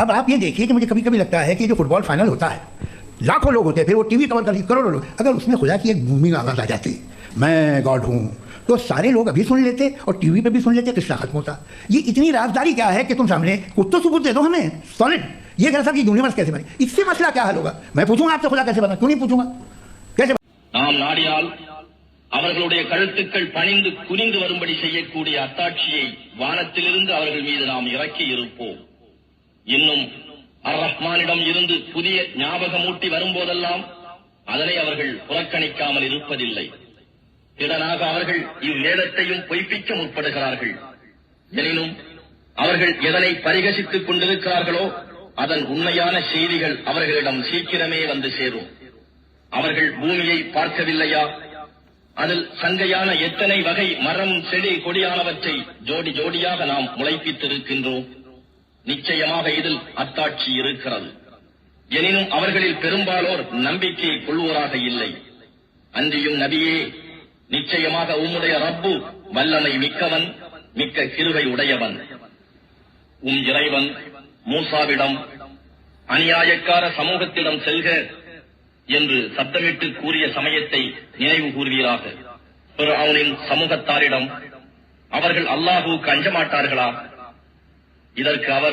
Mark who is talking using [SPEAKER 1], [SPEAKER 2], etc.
[SPEAKER 1] अब आप ये देखिए कि मुझे कभी कभी लगता है कि जो फुटबॉल फाइनल होता है, लाखों लोग होते हैं, फिर वो टीवी कवर करके करोड़ों लोग, अगर उसमें खुदा की एक बूमिंग आवाज आ जाती, मैं गॉड हूँ, तो सारे लोग अभी सुन लेते और टीवी पे भी सुन लेते, किस्सा खत्म होता। ये इतनी राजदारी क्या है कि तुम सामने कुछ तो सबूत दे दो हमें सॉलिड, ये कैसा कि यूनिवर्स कैसे बने, इससे मसला क्या हल होगा। मैं पूछूंगा आपसे खुदा कैसे बना, क्यों नहीं पूछूंगा, कैसे
[SPEAKER 2] நாம் நாடினால் அவர்களுடைய கழுத்துக்கள் பணிந்து குனிந்து வரும்படி செய்யக்கூடிய அத்தாட்சியை வானத்திலிருந்து அவர்கள் மீது நாம் இறக்கி இருப்போம். இன்னும் அர் ரஹ்மானிடம் இருந்து புதிய ஞாபகமூட்டி வரும்போதெல்லாம் அதனை அவர்கள் புறக்கணிக்காமல் இருப்பதில்லை. திடனாக அவர்கள் இவ்வேதத்தையும் பொய்ப்பிக்க முற்படுகிறார்கள். எனினும் அவர்கள் எதனை பரிகசித்துக் கொண்டிருக்கிறார்களோ அதன் உண்மையான செய்திகள் அவர்களிடம் சீக்கிரமே வந்து சேரும். அவர்கள் பூமியை பார்க்கவில்லையா? அதில் சங்கையான எத்தனை வகை மரம் செடி கொடியானவற்றை ஜோடி ஜோடியாக நாம் முளைப்பித்திருக்கின்றோம். நிச்சயமாக இதில் அத்தாட்சி இருக்கிறது. எனினும் அவர்களில் பெரும்பாலோர் நம்பிக்கை கொள்வோராக இல்லை. அன்றியும் நபியே, நிச்சயமாக உம்முடைய ரப்பு வல்லமை மிக்கவன், மிக்க கிருபை உடையவன். உம் இறைவன் மூசாவிடம் அநியாயக்கார சமூகத்திடம் செல்க என்று சத்தமிட்டு கூறிய சமயத்தை நினைவு கூறுவீராக. ஃபிர்அவுனின் சமூகத்தாரிடம் அவர்கள் அல்லாஹுவுக்கு அஞ்ச மாட்டார்களா? இதற்கு அவர்